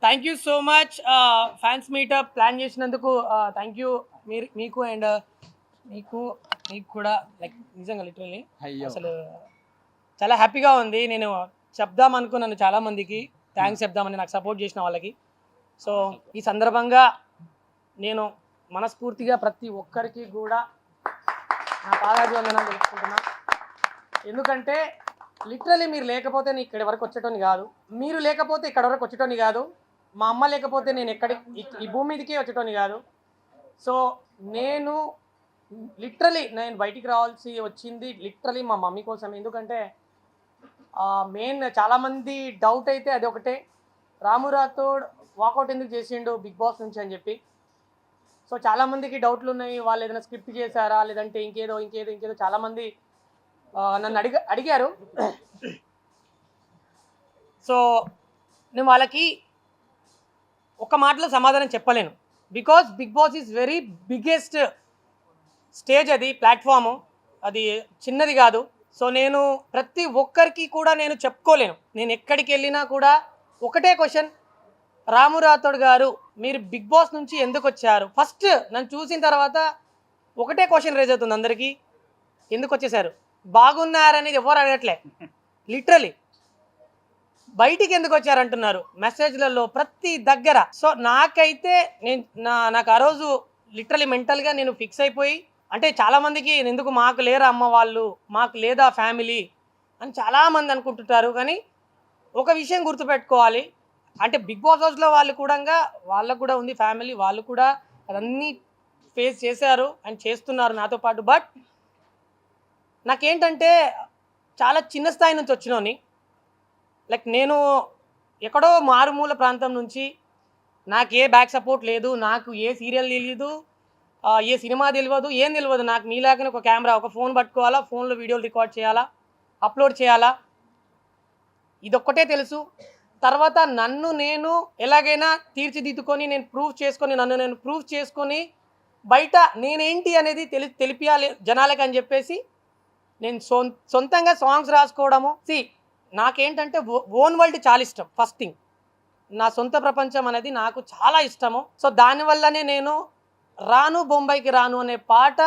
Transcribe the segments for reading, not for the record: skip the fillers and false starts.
Thank you so much fans meetup plan చేసినందుకు thank you మీకు and మీకు మీకు కూడా లైక్ నిజంగా లిటరల్లీ అసలు చాలా హ్యాపీగా ఉంది. నేను చెప్దాం అనుకున్నాను చాలా మందికి థ్యాంక్స్ చెప్దామని నాకు సపోర్ట్ చేసిన వాళ్ళకి. సో ఈ సందర్భంగా నేను మనస్ఫూర్తిగా ప్రతి ఒక్కరికి కూడా నా పాదాభివందనాలు తెలుసుకుంటున్నా. ఎందుకంటే లిటరలీ మీరు లేకపోతే నేను ఇక్కడి వరకు వచ్చేటోని కాదు, మీరు లేకపోతే ఇక్కడ వరకు వచ్చేటోని కాదు, మా అమ్మ లేకపోతే నేను ఈ భూమి మీదకే వచ్చేటోని కాదు. సో నేను నేను బయటికి రావాల్సి వచ్చింది లిటరలీ మా మమ్మీ కోసం. ఎందుకంటే మెయిన్ చాలామంది డౌట్ అయితే అది ఒకటే, రాము రాథోడ్ వాకౌట్ ఎందుకు చేసిండు బిగ్ బాస్ నుంచి అని చెప్పి. సో చాలామందికి డౌట్లు ఉన్నాయి, వాళ్ళు ఏదైనా స్క్రిప్ట్ చేశారా లేదంటే ఇంకేదో చాలామంది నన్ను అడిగారు. సో నేను వాళ్ళకి ఒక మాటలో సమాధానం చెప్పలేను. Because Bigg Boss is very biggest stage, అది ప్లాట్ఫాము, అది చిన్నది కాదు. సో నేను ప్రతి ఒక్కరికి కూడా నేను చెప్పుకోలేను. నేను ఎక్కడికి వెళ్ళినా కూడా ఒకటే క్వశ్చన్, రాము రాథోడ్ గారు మీరు బిగ్ బాస్ నుంచి ఎందుకు వచ్చారు? ఫస్ట్ నన్ను చూసిన తర్వాత ఒకటే క్వశ్చన్ రేజ్ అవుతుంది అందరికీ, ఎందుకు వచ్చేసారు? బాగున్నారనేది ఎవరు అడగట్లే, లిటరలీ బయటికి ఎందుకు వచ్చారంటున్నారు మెసేజ్లలో ప్రతి దగ్గర. సో నాకైతే నాకు ఆ రోజు లిటరలీ మెంటల్గా నేను ఫిక్స్ అయిపోయి, అంటే చాలామందికి ఎందుకు మాకు లేరా అమ్మ వాళ్ళు, మాకు లేదా ఫ్యామిలీ అని చాలామంది అనుకుంటుంటారు. కానీ ఒక విషయం గుర్తుపెట్టుకోవాలి, అంటే బిగ్ బాస్ హౌస్లో వాళ్ళకు కూడా ఉంది ఫ్యామిలీ, వాళ్ళు కూడా అదన్నీ ఫేస్ చేశారు అండ్ చేస్తున్నారు నాతో పాటు. బట్ నాకేంటంటే చాలా చిన్న స్థాయి నుంచి వచ్చినోని, లైక్ నేను ఎక్కడో మారుమూల ప్రాంతం నుంచి, నాకు ఏ బ్యాక్ సపోర్ట్ లేదు, నాకు ఏ సీరియల్ తెలియదు, ఏ సినిమా తెలియదు, ఏం తెలియదు. నాకు మీలాగానే ఒక కెమెరా, ఒక ఫోన్ పట్టుకోవాలా, ఫోన్లో వీడియోలు రికార్డ్ చేయాలా, అప్లోడ్ చేయాలా, ఇదొక్కటే తెలుసు. తర్వాత నన్ను నేను ఎలాగైనా తీర్చిదిద్దుకొని నన్ను నేను ప్రూవ్ చేసుకొని బయట నేనేంటి అనేది తెలిపియాలి జనాలకి అని చెప్పేసి నేను సొంతంగా సాంగ్స్ రాసుకోవడము. నాకేంటంటే ఓన్ వరల్డ్ చాలా ఇష్టం. ఫస్ట్ థింగ్, నా సొంత ప్రపంచం అనేది నాకు చాలా ఇష్టము. సో దానివల్లనే నేను రాను బొంబాయికి రాను అనే పాట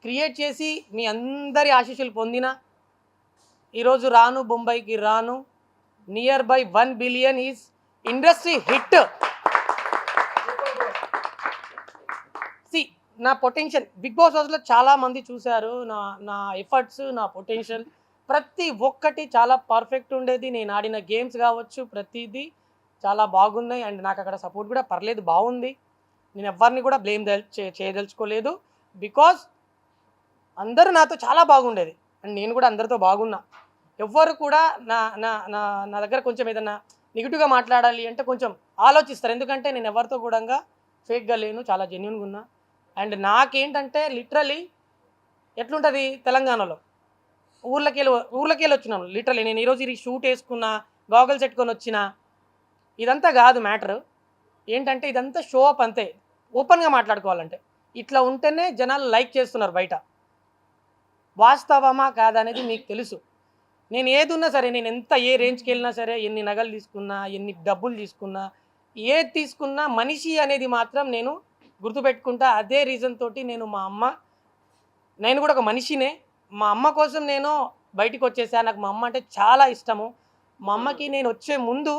క్రియేట్ చేసి మీ అందరి ఆశీస్సులు పొందిన ఈరోజు రాను బొంబాయికి రాను near by 1 billion is industry hit. నా పొటెన్షియల్ బిగ్ బాస్ హౌస్లో చాలామంది చూశారు, నా ఎఫర్ట్స్, నా పొటెన్షియల్ ప్రతి ఒక్కటి చాలా పర్ఫెక్ట్ ఉండేది. నేను ఆడిన గేమ్స్ కావచ్చు ప్రతిదీ చాలా బాగున్నాయి అండ్ నాకు అక్కడ సపోర్ట్ కూడా పర్లేదు, బాగుంది. నేను ఎవరిని కూడా బ్లేమ్ చేయదలుచుకోలేదు. బికాజ్ అందరూ నాతో చాలా బాగుండేది అండ్ నేను కూడా అందరితో బాగున్నా. ఎవ్వరు కూడా నా నా నా నా దగ్గర కొంచెం ఏదన్నా నెగిటివ్గా మాట్లాడాలి అంటే కొంచెం ఆలోచిస్తారు. ఎందుకంటే నేను ఎవరితో కూడా ఫేక్గా లేను, చాలా జెన్యున్గా ఉన్నా. అండ్ నాకేంటంటే లిటరలీ ఎట్లుంటుంది, తెలంగాణలో ఊర్లకెళ్ళి వచ్చినాను. లిటరలీ నేను ఈరోజు ఈ షూట్ వేసుకున్నా, గాగల్స్ పెట్టుకొని వచ్చిన, ఇదంతా కాదు మ్యాటర్. ఏంటంటే ఇదంతా షో అప్ అంతే. ఓపెన్గా మాట్లాడుకోవాలంటే ఇట్లా ఉంటేనే జనాలు లైక్ చేస్తున్నారు బయట. వాస్తవమా కాదనేది మీకు తెలుసు. నేను ఏది ఉన్నా సరే, నేను ఏ రేంజ్కి వెళ్ళినా సరే, ఎన్ని నగలు తీసుకున్నా, ఎన్ని డబ్బులు తీసుకున్నా, ఏది తీసుకున్నా మనిషి అనేది మాత్రం నేను గుర్తుపెట్టుకుంటా. అదే రీజన్ తోటి నేను కూడా ఒక మనిషినే. మా అమ్మ కోసం నేను బయటికి వచ్చేసాను. నాకు మా అమ్మ అంటే చాలా ఇష్టము. మా అమ్మకి నేను వచ్చే ముందు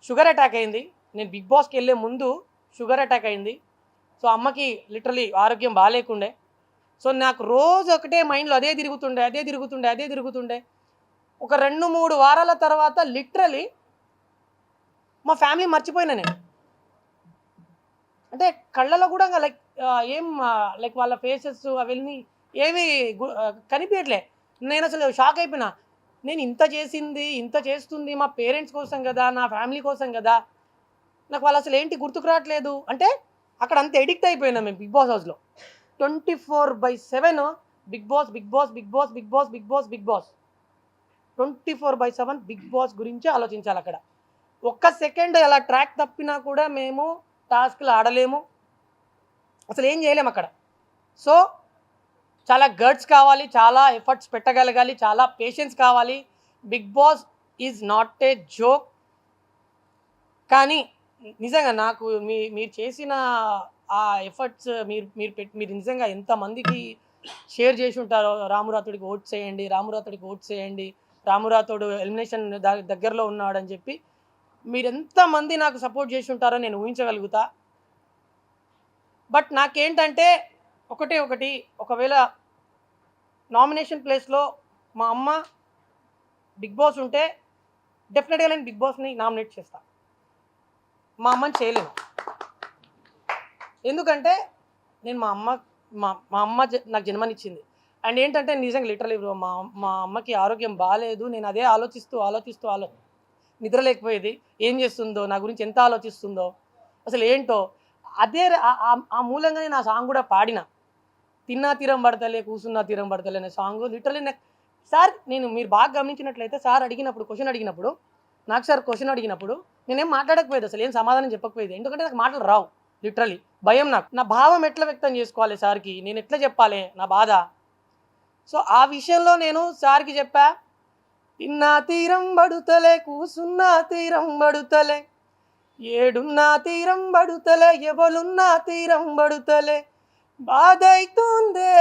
షుగర్ అటాక్ అయింది. నేను బిగ్ బాస్కి వెళ్ళే ముందు షుగర్ అటాక్ అయింది. సో అమ్మకి లిటరలీ ఆరోగ్యం బాగాలేకుండే. సో నాకు రోజు ఒకటే మైండ్లో అదే తిరుగుతుండే. ఒక 2-3 వారాల తర్వాత లిటరలీ మా ఫ్యామిలీ మర్చిపోయినా నేను. అంటే కళ్ళలో కూడా లైక్ వాళ్ళ ఫేసెస్ అవన్నీ ఏమీ కనిపించట్లే. నేను అసలు షాక్ అయిపోయినా. నేను ఇంత చేస్తుంది మా పేరెంట్స్ కోసం కదా, నా ఫ్యామిలీ కోసం కదా, నాకు వాళ్ళు అసలు ఏంటి గుర్తుకు రావట్లేదు. అంటే అక్కడ అంత ఎడిక్ట్ అయిపోయినా మేము బిగ్ బాస్ హౌస్లో. 24/7 బిగ్ బాస్ 24/7 బిగ్ బాస్ గురించే ఆలోచించాలి. అక్కడ ఒక్క సెకండ్ అలా ట్రాక్ తప్పినా కూడా మేము టాస్క్లు ఆడలేము, అసలు ఏం చేయలేము అక్కడ. సో చాలా గట్స్ కావాలి, చాలా ఎఫర్ట్స్ పెట్టగలగాలి, చాలా పేషెన్స్ కావాలి. Bigg Boss is not a joke. కానీ నిజంగా నాకు మీరు చేసిన ఆ ఎఫర్ట్స్ మీరు నిజంగా ఎంతమందికి షేర్ చేసి ఉంటారో, రామురాతుడికి ఓట్స్ వేయండి, రామురాతుడికి ఓట్స్ వేయండి, రామురాతుడు ఎలిమినేషన్ దగ్గరలో ఉన్నాడని చెప్పి మీరు ఎంతమంది నాకు సపోర్ట్ చేసి ఉంటారో నేను ఊహించగలుగుతా. బట్ నాకేంటంటే ఒకటి ఒకవేళ నామినేషన్ ప్లేస్లో మా అమ్మ బిగ్ బాస్ ఉంటే డెఫినెట్గా నేను బిగ్ బాస్ని నామినేట్ చేస్తాను. మా అమ్మని చేయలేను, ఎందుకంటే నేను మా అమ్మ నాకు జన్మనిచ్చింది. అండ్ ఏంటంటే నిజంగా లిటరలీ బ్రో, మా అమ్మకి ఆరోగ్యం బాగాలేదు. నేను అదే ఆలోచిస్తూ నిద్ర లేకపోయేది. ఏం చేస్తుందో, నా గురించి ఎంత ఆలోచిస్తుందో, అసలు ఏంటో. అదే ఆ మూలంగానే నా సాంగ్ కూడా పాడిన, తిన్నా తీరం పడతలే కూసున్నా తీరం పడతలే అనే సాంగ్. లిటరలీ నాకు సార్, మీరు బాగా గమనించినట్లయితే సార్ క్వశ్చన్ అడిగినప్పుడు నేనేం మాట్లాడకపోయేది, అసలు ఏం సమాధానం చెప్పకపోయేది. ఎందుకంటే నాకు మాటలు రావు, లిటరలీ భయం. నాకు నా భావం ఎట్లా వ్యక్తం చేసుకోవాలి సార్కి, నేను ఎట్లా చెప్పాలి నా బాధ. సో ఆ విషయంలో నేను సార్కి చెప్పా, తిన్నా తీరం పడుతలే కూసున్నా తీరం పడుతలే, ఏడున్నా తీరం పడుతలే, ఎవలున్నా తీరం పడుతలే, బాధ అవుతుందే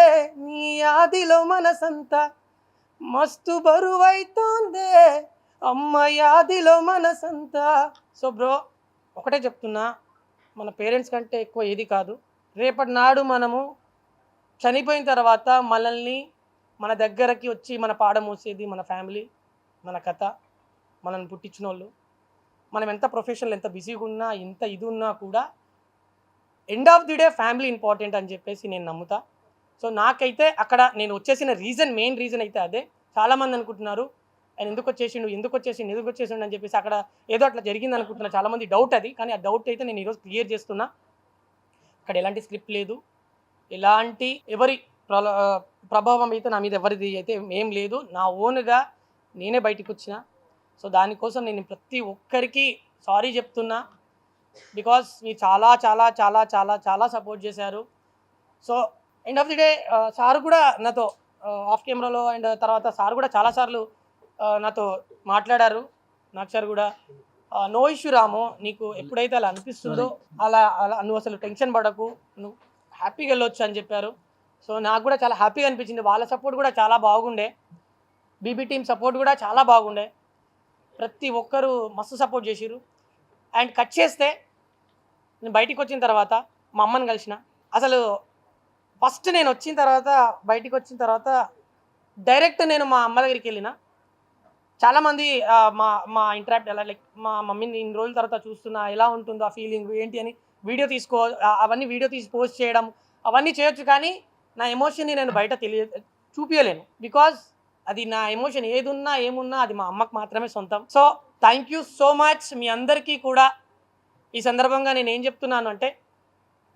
నీ ఆదిలో మనసంతా, మస్తు బరువైతోందే అమ్మ యాదిలో మనసంతా. సో బ్రో, ఒకటే చెప్తున్నా, మన పేరెంట్స్ కంటే ఎక్కువ ఏది కాదు. రేపటి నాడు మనము చనిపోయిన తర్వాత మనల్ని మన దగ్గరకి వచ్చి మన పాడ మోసేది మన ఫ్యామిలీ, మన కథ, మనల్ని పుట్టించిన వాళ్ళు. మనం ఎంత ప్రొఫెషనల్, ఎంత బిజీగా ఉన్నా, ఎంత ఇది ఉన్నా కూడా end of the day family important అని చెప్పేసి నేను నమ్ముతా. సో నాకైతే అక్కడ నేను వచ్చేసిన మెయిన్ రీజన్ అయితే అదే. చాలామంది అనుకుంటున్నారు ఆయన ఎందుకు వచ్చేసిండు అని చెప్పేసి, అక్కడ ఏదో అట్లా జరిగింది అనుకుంటున్నారు చాలామంది. డౌట్ అది, కానీ ఆ డౌట్ అయితే నేను ఈరోజు క్లియర్ చేస్తున్నా. అక్కడ ఎలాంటి స్క్రిప్ట్ లేదు, ఎలాంటి ఎవరి ప్రభావం అయితే నా మీద ఎవరిది అయితే ఏం లేదు. నా ఓన్గా నేనే బయటకు వచ్చిన. సో దానికోసం నేను ప్రతి ఒక్కరికి సారీ చెప్తున్నా. బికాస్ మీరు చాలా చాలా చాలా చాలా చాలా సపోర్ట్ చేశారు. So end of the day sir కూడా నాతో ఆఫ్ కెమెరాలో అండ్ తర్వాత సార్ కూడా చాలాసార్లు నాతో మాట్లాడారు. నాకు సార్ కూడా నో ఇష్యూ రాము, నీకు ఎప్పుడైతే అలా అనిపిస్తుందో అలా నువ్వు అసలు టెన్షన్ పడకు, నువ్వు హ్యాపీగా వెళ్ళొచ్చు అని చెప్పారు. సో నాకు కూడా చాలా హ్యాపీగా అనిపించింది. వాళ్ళ సపోర్ట్ కూడా చాలా బాగుండే, బీబీ టీమ్ సపోర్ట్ కూడా చాలా బాగుండే. ప్రతి ఒక్కరు మస్తు సపోర్ట్ చేసిరు. అండ్ కట్ చేస్తే నేను బయటికి వచ్చిన తర్వాత మా అమ్మని కలిసిన. అసలు ఫస్ట్ నేను బయటికి వచ్చిన తర్వాత డైరెక్ట్ నేను మా అమ్మ దగ్గరికి వెళ్ళిన. చాలామంది మా ఇంటరాక్ట్ ఎలా, లైక్ మా మమ్మీని ఇన్ని రోజుల తర్వాత చూస్తున్నా, ఎలా ఉంటుందో ఆ ఫీలింగ్ ఏంటి అని అవన్నీ వీడియో తీసి పోస్ట్ చేయడం అవన్నీ చేయొచ్చు. కానీ నా ఎమోషన్ని నేను బయట చూపించలేను. బికాజ్ అది నా ఎమోషన్ ఏమున్నా అది మా అమ్మకు మాత్రమే సొంతం. So thank you so much మీ అందరికీ కూడా. ఈ సందర్భంగా నేను ఏం చెప్తున్నాను అంటే,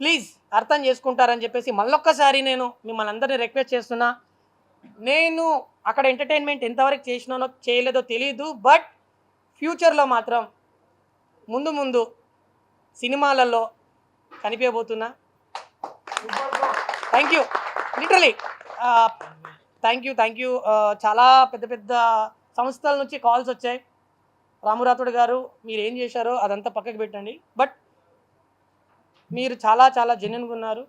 ప్లీజ్ అర్థం చేసుకుంటారని చెప్పేసి మళ్ళొక్కసారి నేను మిమ్మల్ని అందరినీ రిక్వెస్ట్ చేస్తున్నా. నేను అక్కడ ఎంటర్టైన్మెంట్ ఎంతవరకు చేసినానో చేయలేదో తెలియదు, బట్ ఫ్యూచర్లో మాత్రం ముందు సినిమాలలో కనిపించబోతున్నా. Thank you, literally thank you. చాలా పెద్ద సంస్థల నుంచి కాల్స్ వచ్చాయి. రామురాతుడు గారు మీరు ఏం చేశారో అదంతా పక్కకు పెట్టండి, బట్ మీరు చాలా చాలా జెన్యున్గా ఉన్నారు.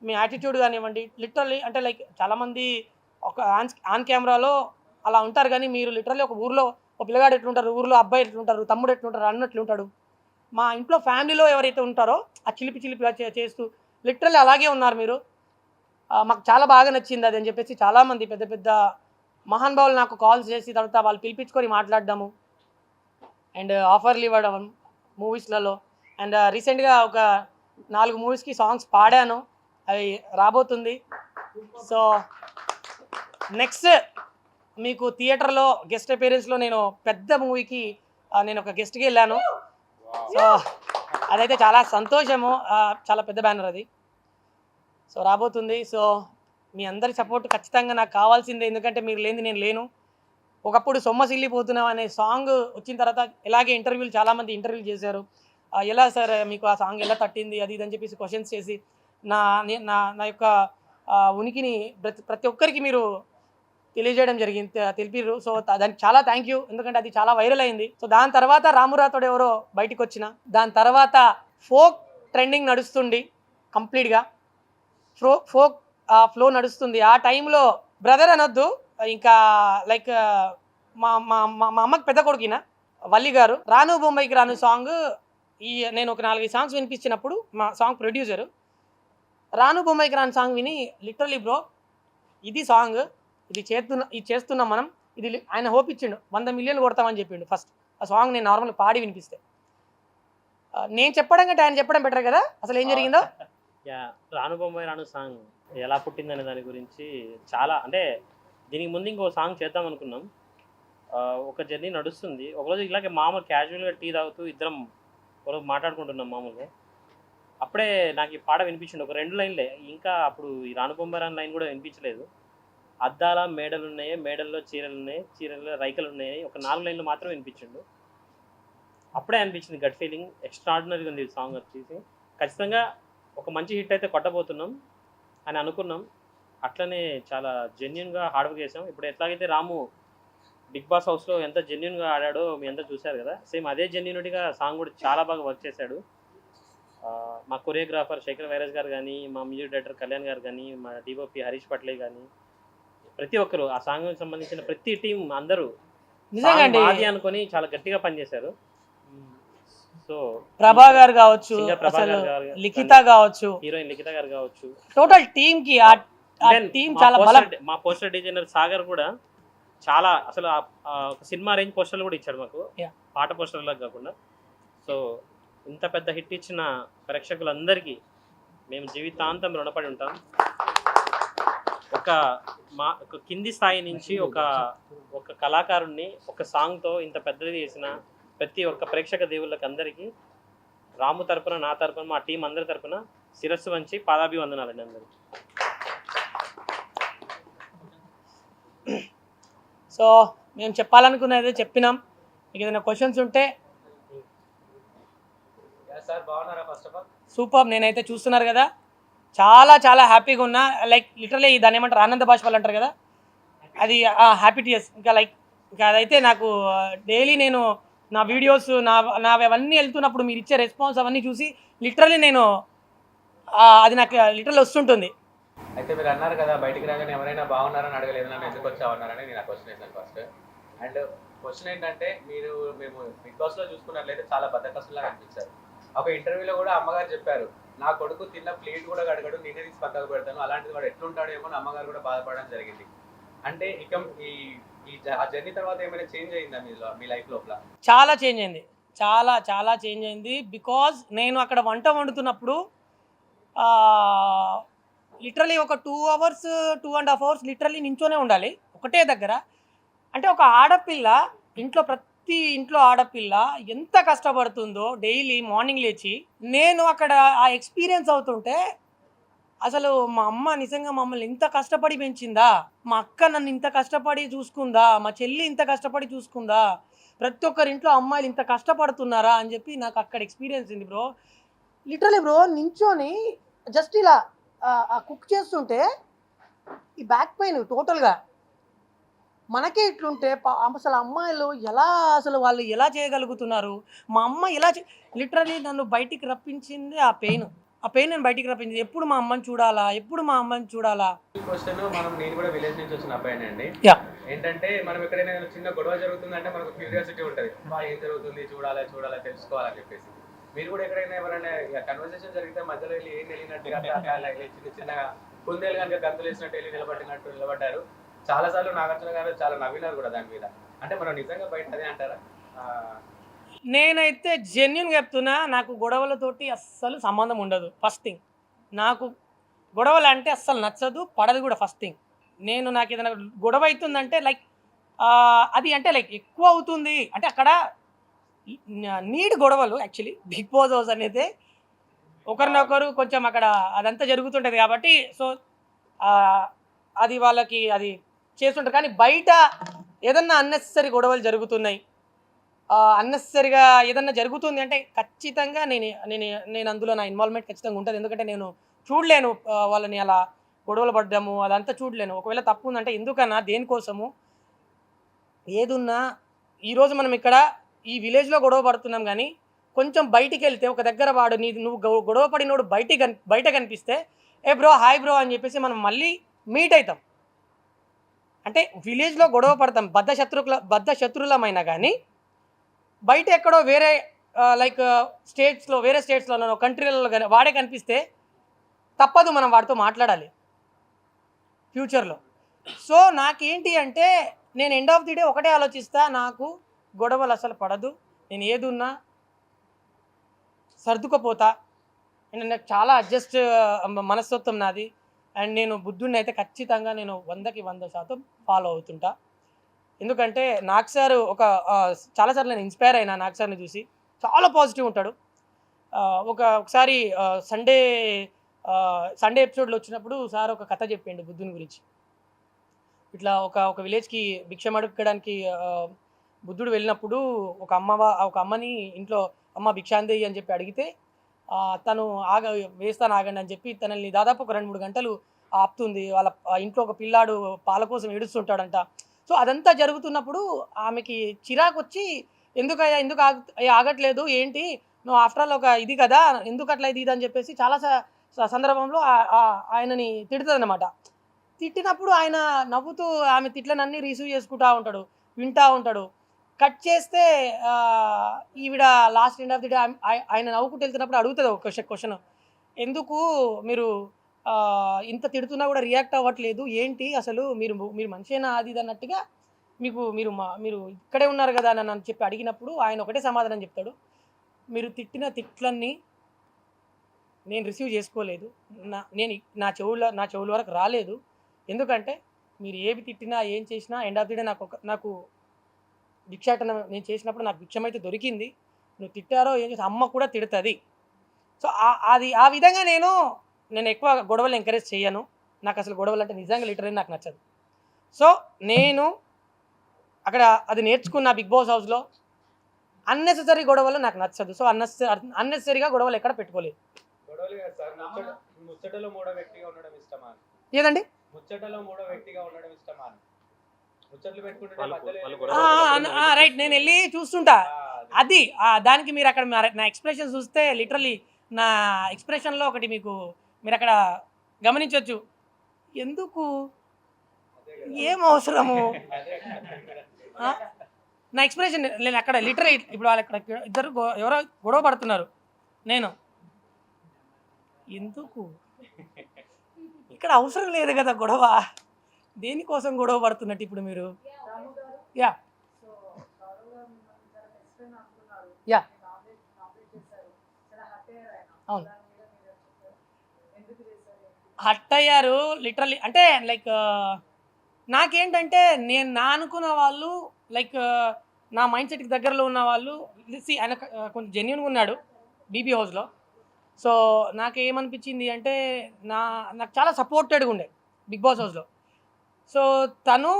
మీ యాటిట్యూడ్ కానివ్వండి, లిటరల్లీ అంటే లైక్ చాలామంది ఒక ఆన్ కెమెరాలో అలా ఉంటారు, కానీ మీరు లిటరల్లీ ఒక ఊర్లో ఒక పిల్లగాడు ఎట్లుంటారు, ఊర్లో అబ్బాయి ఎట్లుంటారు, తమ్ముడు ఎట్లుంటారు, అన్న ఎట్లుంటాడు, మా ఇంట్లో ఫ్యామిలీలో ఎవరైతే ఉంటారో ఆ చిలిపిగా చేస్తూ లిటరల్లీ అలాగే ఉన్నారు మీరు. మాకు చాలా బాగా నచ్చింది అది అని చెప్పేసి చాలామంది పెద్ద మహానుభావులు నాకు కాల్స్ చేసి తర్వాత వాళ్ళు పిలిపించుకొని మాట్లాడడము అండ్ ఆఫర్లు ఇవ్వడం మూవీస్లలో. అండ్ రీసెంట్గా ఒక 4 మూవీస్కి సాంగ్స్ పాడాను, అవి రాబోతుంది. సో నెక్స్ట్ మీకు థియేటర్లో గెస్ట్ అపీరెన్స్లో నేను పెద్ద మూవీకి నేను ఒక గెస్ట్కి వెళ్ళాను. సో అదైతే చాలా సంతోషము, చాలా పెద్ద బ్యానర్ అది. సో రాబోతుంది. సో మీ అందరి సపోర్ట్ ఖచ్చితంగా నాకు కావాల్సిందే, ఎందుకంటే మీరు లేనిది నేను లేను. ఒకప్పుడు సొమ్మసిల్లిపోతున్నాం అనే సాంగ్ వచ్చిన తర్వాత ఇలాగే చాలామంది ఇంటర్వ్యూలు చేశారు. ఎలా సార్ మీకు ఆ సాంగ్ ఎలా తట్టింది అది ఇదని చెప్పేసి క్వశ్చన్స్ చేసి నా యొక్క ఉనికిని ప్రతి ఒక్కరికి మీరు తెలియజేయడం జరిగింది, తెలిపిర్రు. సో దానికి చాలా థ్యాంక్ యూ, ఎందుకంటే అది చాలా వైరల్ అయింది. సో దాని తర్వాత రామురాతోడు ఎవరో బయటికి వచ్చిన, దాని తర్వాత ఫోక్ ట్రెండింగ్ నడుస్తుంది కంప్లీట్గా, ఫోక్ ఫ్లో నడుస్తుంది. ఆ టైంలో బ్రదర్ అనొద్దు, ఇంకా లైక్ మా మా మా అమ్మకి పెద్ద కొడుకిన వల్లి గారు రాను బొంబాయికి రాను సాంగ్, నేను ఒక 4 సాంగ్స్ వినిపించినప్పుడు మా సాంగ్ ప్రొడ్యూసరు రాను బొంబాయికి రాను సాంగ్ విని లిటరలీ బ్రో ఇది సాంగ్, ఇది చేస్తున్నాం మనం, ఇది ఆయన హోప్ ఇచ్చిండు, 100 మిలియన్లు కొడతామని చెప్పిండు ఫస్ట్. ఆ సాంగ్ నేను నార్మల్ పాడి వినిపిస్తే, నేను చెప్పడం కంటే ఆయన చెప్పడం బెటర్ కదా. అసలు ఏం జరిగిందో రాను బొంబాయి రాను సాంగ్ ఎలా పుట్టిందనే దాని గురించి చాలా, అంటే దీనికి ముందు ఇంకో సాంగ్ చేద్దాం అనుకున్నాం. ఒక జర్నీ నడుస్తుంది. ఒకరోజు ఇలాగే మామూలు క్యాజువల్గా టీ తాగుతూ ఇద్దరం ఒకరోజు మాట్లాడుకుంటున్నాం మామూలుగా. అప్పుడే నాకు ఈ పాట వినిపించింది, ఒక 2 లైన్లే. ఇంకా అప్పుడు ఈ రాను బొంబాయి రాను లైన్ కూడా వినిపించలేదు. అద్దాల మేడలు ఉన్నాయి, మేడల్లో చీరలు ఉన్నాయి, చీరల్లో రైకలు ఉన్నాయి, ఒక 4 లైన్లు మాత్రం వినిపించిండు. అప్పుడే అనిపించింది గట్ ఫీలింగ్, ఎక్స్ట్రాడినరీగా ఉంది సాంగ్ వచ్చేసి. ఖచ్చితంగా ఒక మంచి హిట్ అయితే కొట్టబోతున్నాం అని అనుకున్నాం. అట్లనే చాలా జెన్యున్గా హార్డ్ వర్క్ చేసాం. ఇప్పుడు ఎట్లాగైతే రాము బిగ్ బాస్ హౌస్లో ఎంత జెన్యున్గా ఆడాడో మీ అంతా చూశారు కదా, సేమ్ అదే జెన్యునిటీగా సాంగ్ కూడా చాలా బాగా వర్క్ చేశాడు. మా కొరియోగ్రాఫర్ శేఖర్ వైరస్ గారు కానీ, మా మ్యూజిక్ డైరెక్టర్ కళ్యాణ్ గారు కానీ, మా డిఓపి హరీష్ పట్లే కానీ, ప్రతి ఒక్కరు ఆ సాంగ్కి సంబంధించిన ప్రతి టీం అందరూ మాది అనుకొని చాలా గట్టిగా పనిచేశారు. సో ప్రభా గారు కావచ్చు, లిఖిత కావచ్చు, హీరోయిన్ లిఖిత గారు కావచ్చు, టోటల్ టీమ్ కి చాలా బలం. మా పోస్టర్ డిజైనర్ సాగర్ కూడా చాలా, అసలు ఒక సినిమా రేంజ్ పోస్టర్లు కూడా ఇచ్చాడు మాకు, పాట పోస్టర్లకు కాకుండా. సో ఇంత పెద్ద హిట్ ఇచ్చిన ప్రేక్షకులందరికీ మేము జీవితాంతం రుణపడి ఉంటాం. ఒక కింది స్థాయి నుంచి ఒక కళాకారుణ్ణి ఒక సాంగ్తో ఇంత పెద్దది చేసిన ప్రతి ఒక్క ప్రేక్షక దేవుళ్ళకి అందరికీ రాము తరపున, నా తరపున, మా టీం అందరి తరపున శిరస్సు వంచి పాదాభివందనాలండి అందరికీ. సో మేము చెప్పాలనుకున్నది చెప్పినాం. మీకు ఏదైనా క్వశ్చన్స్ ఉంటే. సూపర్, నేనైతే చూస్తున్నారు కదా, చాలా చాలా హ్యాపీగా ఉన్నా. లైక్ లిటరలీ దాన్ని ఏమంటారు, ఆనంద భాషలు అంటారు కదా, అది హ్యాపీ టీయర్స్. ఇంకా అదైతే నాకు డైలీ నేను నా వీడియోస్ అవన్నీ వెళ్తున్నప్పుడు మీరు ఇచ్చే రెస్పాన్స్ అవన్నీ చూసి లిటరలీ నేను అది నాకు లిటరల్ వస్తుంటుంది. అయితే మీరు అన్నారు కదా, బయటికి రాగానే ఎవరైనా బాగున్నారని అడగలేదు, నన్ను ఎందుకు వచ్చామన్నారని నేను ఆ క్వశ్చన్ వేసాను ఫస్ట్. అండ్ క్వశ్చన్ ఏంటంటే, మేము బిగ్ బాస్లో చూసుకున్నట్లయితే చాలా బద్దకస్తులా అనిపించారు. ఒక ఇంటర్వ్యూలో కూడా అమ్మగారు చెప్పారు, నా కొడుకు తిన్న ప్లేట్ కూడా గడగడు, నేనే తీసి పక్కకు పెడతాను, అలాంటిది వాడు ఎట్లుంటాడేమో అమ్మగారు కూడా బాధపడడం జరిగింది. అంటే ఇక ఆ జర్నీ తర్వాత ఏమైనా చేంజ్ అయిందా మీ లైఫ్ లోపల? చాలా చేంజ్ అయింది, చాలా చాలా చేంజ్ అయింది. బికాజ్ నేను అక్కడ వంట వండుతున్నప్పుడు లిటరలీ ఒక 2 hours 2.5 hours లిటరలీ నించోనే ఉండాలి ఒకటే దగ్గర. అంటే ఒక ఆడపిల్ల ప్రతి ఇంట్లో ఆడపిల్ల ఎంత కష్టపడుతుందో డైలీ మార్నింగ్ లేచి, నేను అక్కడ ఆ ఎక్స్పీరియన్స్ అవుతుంటే అసలు మా అమ్మ నిజంగా మమ్మల్ని ఇంత కష్టపడి పెంచిందా, మా అక్క నన్ను ఇంత కష్టపడి చూసుకుందా, మా చెల్లి ఇంత కష్టపడి చూసుకుందా, ప్రతి ఒక్కరి ఇంట్లో అమ్మాయిలు ఇంత కష్టపడుతున్నారా అని చెప్పి నాకు అక్కడ ఎక్స్పీరియన్స్ ఉంది బ్రో. లిటరలీ బ్రో నించోని జస్ట్ ఇలా కుక్ చేస్తుంటే ఈ బ్యాక్ పెయిన్ టోటల్గా మనకే ఇట్లుంటే అసలు అమ్మాయిలు వాళ్ళు ఎలా చేయగలుగుతున్నారు. మా అమ్మ లిటరలీ నన్ను బయటికి రప్పించింది ఆ పెయిన్ నేను బయటికి రప్పించింది. ఎప్పుడు మా అమ్మని చూడాలా, క్వశ్చన్, నేను కూడా విలేజ్ నుంచి వచ్చిన అబ్బాయినండి. ఏంటంటే మనం ఎక్కడైనా చిన్న గొడవ జరుగుతుందంటే మనకు క్యూరియాసిటీ ఉంటుంది, ఏం జరుగుతుంది, చూడాలా తెలుసుకోవాలని చెప్పేసి. మీరు కూడా ఎక్కడైనా ఎవరైనా కన్వర్సేషన్ జరిగితే మధ్యలో వెళ్ళి ఏం తెలియనట్టుగా చిన్నగా కుందేలు కనుక గంతులు వేసినట్టు వెళ్ళి నిలబడ్డారు. చాలా సార్లు నాగార్జున గారు చాలా నవ్వినారు కూడా దాని మీద. అంటే మనం నిజంగా బయట అదే అంటారా? నేనైతే జెన్యున్గా చెప్తున్నా, నాకు గొడవలతోటి అస్సలు సంబంధం ఉండదు. ఫస్ట్ థింగ్, నాకు గొడవలు అంటే అస్సలు నచ్చదు, పడదు కూడా. ఫస్ట్ థింగ్, నాకు ఏదైనా గొడవ అవుతుందంటే లైక్ అది అంటే లైక్ ఎక్కువ అవుతుంది అంటే అక్కడ నీడ్ గొడవలు. యాక్చువల్లీ బిగ్ బాస్ హౌస్ అనేది ఒకరినొకరు కొంచెం అక్కడ అదంతా జరుగుతుంటుంది కాబట్టి, సో అది వాళ్ళకి అది చేస్తుంటారు. కానీ బయట ఏదన్నా అన్నెసరీ గొడవలు జరుగుతున్నాయి, అన్నెసరీగా ఏదన్నా జరుగుతుంది అంటే ఖచ్చితంగా నేను అందులో నా ఇన్వాల్వ్మెంట్ ఖచ్చితంగా ఉంటుంది. ఎందుకంటే నేను చూడలేను వాళ్ళని అలా గొడవలు పడ్డాము అదంతా చూడలేను. ఒకవేళ తప్పు ఉందంటే ఎందుకన్నా, దేనికోసము, ఏదున్నా ఈరోజు మనం ఇక్కడ ఈ విలేజ్లో గొడవ పడుతున్నాం కానీ కొంచెం బయటికి వెళ్తే ఒక దగ్గర వాడు నువ్వు గొడవ పడినోడు బయట కనిపిస్తే ఏ బ్రో హాయ్ బ్రో అని చెప్పేసి మనం మళ్ళీ మీట్ అవుతాం. అంటే విలేజ్లో గొడవ పడతాం బద్ధ శత్రులమైనా కానీ బయట ఎక్కడో వేరే లైక్ వేరే స్టేట్స్లో కంట్రీలలో కానీ వాడే కనిపిస్తే తప్పదు, మనం వాడితో మాట్లాడాలి ఫ్యూచర్లో. సో నాకేంటి అంటే నేను ఎండ్ ఆఫ్ ది డే ఒకటే ఆలోచిస్తా, నాకు గొడవలు అసలు పడదు, నేను ఏదున్నా సర్దుకుపోతా. అండ్ నాకు చాలా అడ్జస్ట్ మనస్తత్వం నాది. అండ్ నేను బుద్ధుడిని అయితే ఖచ్చితంగా నేను 100కి 100% ఫాలో అవుతుంటా. ఎందుకంటే నాగ్ సార్ చాలాసార్లు నేను ఇన్స్పైర్ అయినా నాగ్ సార్ని చూసి. చాలా పాజిటివ్ ఉంటాడు. ఒకసారి సండే ఎపిసోడ్లో వచ్చినప్పుడు సార్ ఒక కథ చెప్పిండు బుద్ధుని గురించి. ఇట్లా ఒక విలేజ్కి భిక్షం అడుక్కోవడానికి బుద్ధుడు వెళ్ళినప్పుడు ఒక అమ్మని ఇంట్లో అమ్మ భిక్షాందేయి అని చెప్పి అడిగితే తను వేస్తాను ఆగండి అని చెప్పి తనని దాదాపు ఒక 2-3 గంటలు ఆపుతుంది. వాళ్ళ ఇంట్లో ఒక పిల్లాడు పాల కోసం ఏడుస్తుంటాడంట. సో అదంతా జరుగుతున్నప్పుడు ఆమెకి చిరాకు వచ్చి ఎందుకు ఆగట్లేదు, ఏంటి నువ్వు ఆఫ్టర్ ఆల్ ఒక ఇది కదా, ఎందుకు అట్లా ఇది అని చెప్పేసి చాలా సందర్భంలో ఆయనని తిడుతుందన్నమాట. తిట్టినప్పుడు ఆయన నవ్వుతూ ఆమె తిట్లనన్నీ రిసీవ్ చేసుకుంటూ ఉంటాడు, వింటూ ఉంటాడు. కట్ చేస్తే ఈవిడ last end of the day ఆయన నవ్వుకుంటూ వెళ్తున్నప్పుడు అడుగుతుంది ఒక క్వశ్చన్, ఎందుకు మీరు ఇంత తిడుతున్నా కూడా రియాక్ట్ అవ్వట్లేదు, ఏంటి అసలు మీరు మనిషేనా అది ఇది అన్నట్టుగా మీరు ఇక్కడే ఉన్నారు కదా అని చెప్పి అడిగినప్పుడు ఆయన ఒకటే సమాధానం చెప్తాడు, మీరు తిట్టిన తిట్లన్నీ నేను రిసీవ్ చేసుకోలేదు, నా చెవుల వరకు రాలేదు. ఎందుకంటే మీరు ఏవి తిట్టినా ఏం చేసినా ఎండ్ ఆఫ్ ది డే నాకు భిక్షాటన నేను చేసినప్పుడు నాకు భిక్షం అయితే దొరికింది. నువ్వు తిట్టారో ఏం చేసి అమ్మ కూడా తిడుతుంది. సో ఆ విధంగా నేను ఎక్కువ గొడవలు ఎంకరేజ్ చేయను. నాకు అసలు గొడవలు అంటే నిజంగా లిటరల్లీ నాకు నచ్చదు. సో నేను అక్కడ అది నేర్చుకున్న బిగ్ బాస్ హౌస్లో. అన్నెసెసరీ గొడవలు నాకు నచ్చదు. సో అన్నెసెసరీగా గొడవలు ఎక్కడ పెట్టుకోలేదు. ఏదండి రైట్, నేను వెళ్ళి చూస్తుంటా. అది దానికి మీరు అక్కడ నా ఎక్స్ప్రెషన్ చూస్తే లిటరల్లీ నా ఎక్స్ప్రెషన్లో ఒకటి మీరు అక్కడ గమనించవచ్చు. ఎందుకు, ఏం అవసరము, నా ఎక్స్ప్రెషన్ నేను అక్కడ లిటరల్లీ ఇప్పుడు వాళ్ళు అక్కడ ఇద్దరు ఎవరో గొడవ పడుతున్నారు, నేను ఎందుకు, ఇక్కడ అవసరం లేదు కదా గొడవ, దేనికోసం గొడవ పడుతున్నట్టు ఇప్పుడు మీరు. యా యా అవును, హట్ అయ్యారు లిటరల్లీ. అంటే లైక్ నాకేంటంటే నా అనుకున్న వాళ్ళు లైక్ నా మైండ్ సెట్కి దగ్గరలో ఉన్న వాళ్ళు ఆయన కొంచెం జెన్యున్గా ఉన్నాడు బీబీ హౌస్లో. సో నాకేమనిపించింది అంటే నాకు చాలా సపోర్టెడ్గా ఉండే బిగ్ బాస్ హౌస్లో. సో తను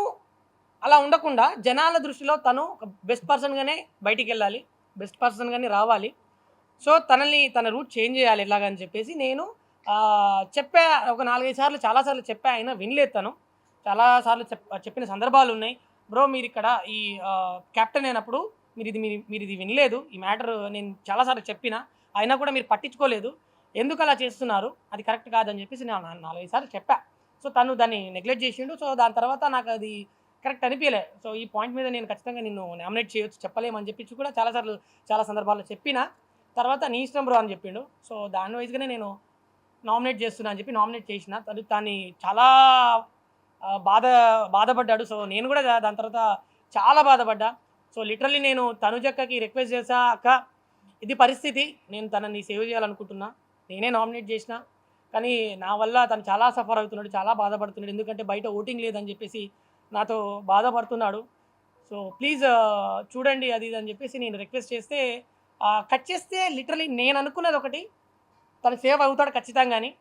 అలా ఉండకుండా జనాల దృష్టిలో తను ఒక బెస్ట్ పర్సన్గానే బయటికి వెళ్ళాలి, బెస్ట్ పర్సన్గానే రావాలి. సో తన రూట్ చేంజ్ చేయాలి ఎలాగని చెప్పేసి నేను చెప్పా. ఒక 4-5 సార్లు చాలాసార్లు చెప్పా, అయినా వినలేదు తను. చాలాసార్లు చెప్పిన సందర్భాలు ఉన్నాయి. బ్రో మీరు ఇక్కడ ఈ కెప్టెన్ అయినప్పుడు మీరు ఇది వినలేదు, ఈ మ్యాటర్ నేను చాలాసార్లు చెప్పినా అయినా కూడా మీరు పట్టించుకోలేదు, ఎందుకు అలా చేస్తున్నారు, అది కరెక్ట్ కాదని చెప్పేసి నేను 4-5 సార్లు చెప్పా. సో తను దాన్ని నెగ్లెక్ట్ చేసిండు. సో దాని తర్వాత నాకు అది కరెక్ట్ అనిపించలే. సో ఈ పాయింట్ మీద నేను ఖచ్చితంగా నిన్ను నామినేట్ చేయొచ్చు, చెప్పలేమని చెప్పి కూడా చాలా సందర్భాల్లో చెప్పినా తర్వాత నీ ఇష్టం బ్రో అని చెప్పిండు. సో దాని వైజ్గానే నేను నామినేట్ చేస్తున్నా అని చెప్పి నామినేట్ చేసిన. దాన్ని చాలా బాధపడ్డాడు. సో నేను కూడా దాని తర్వాత చాలా బాధపడ్డా. సో లిటరల్లీ నేను తనుజక్కకి రిక్వెస్ట్ చేశా, అక్క ఇది పరిస్థితి, నేను తనని సేవ్ చేయాలనుకుంటున్నా, నేనే నామినేట్ చేసిన, కానీ నా వల్ల తను చాలా సఫర్ అవుతున్నాడు, చాలా బాధపడుతున్నాడు. ఎందుకంటే బయట ఓటింగ్ లేదని చెప్పేసి నాతో బాధపడుతున్నాడు. సో ప్లీజ్ చూడండి అది ఇది అని చెప్పేసి నేను రిక్వెస్ట్ చేస్తే కట్ చేస్తే లిటరల్లీ నేను అనుకున్నది ఒకటి, తను సేవ్ అవుతాడు ఖచ్చితంగా అని,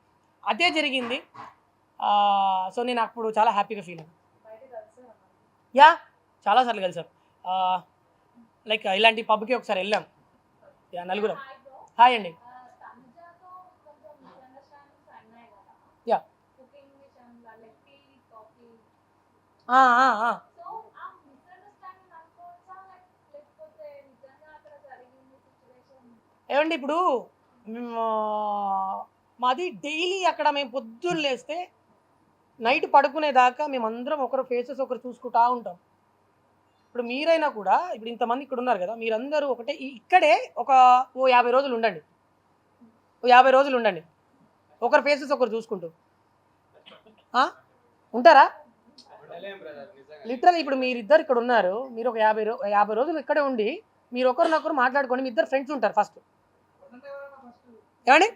అదే జరిగింది. సో నేను అప్పుడు చాలా హ్యాపీగా ఫీల్ అయ్యాను. యా చాలాసార్లు కలిసారు. లైక్ ఇలాంటి పబ్కి ఒకసారి వెళ్ళాం, యా నలుగురం. హాయ్ అండి. యా ఆ, ఆ, ఆ. ఏమండి ఇప్పుడు మ్, మాది డైలీ అక్కడ మేము పొద్దున్న లేస్తే నైట్ పడుకునేదాకా మేమందరం ఒకరు ఫేసెస్ ఒకరు చూసుకుంటా ఉంటాం. ఇప్పుడు మీరైనా కూడా ఇప్పుడు ఇంతమంది ఇక్కడ ఉన్నారు కదా, మీరందరూ ఒకటే ఇక్కడే ఓ 50 రోజులు ఉండండి, ఓ 50 రోజులు ఉండండి, ఒకరి ఫేసెస్ ఒకరు చూసుకుంటూ ఆ? ఉంటారా? లిటరల్ ఇప్పుడు మీరిద్దరు ఇక్కడ ఉన్నారు, మీరు ఒక 50 రోజులు ఇక్కడే ఉండి మీరు ఒకరినొకరు మాట్లాడుకోండి, మీ ఇద్దరు ఫ్రెండ్స్ ఉంటారు ఫస్ట్. ఏమండి?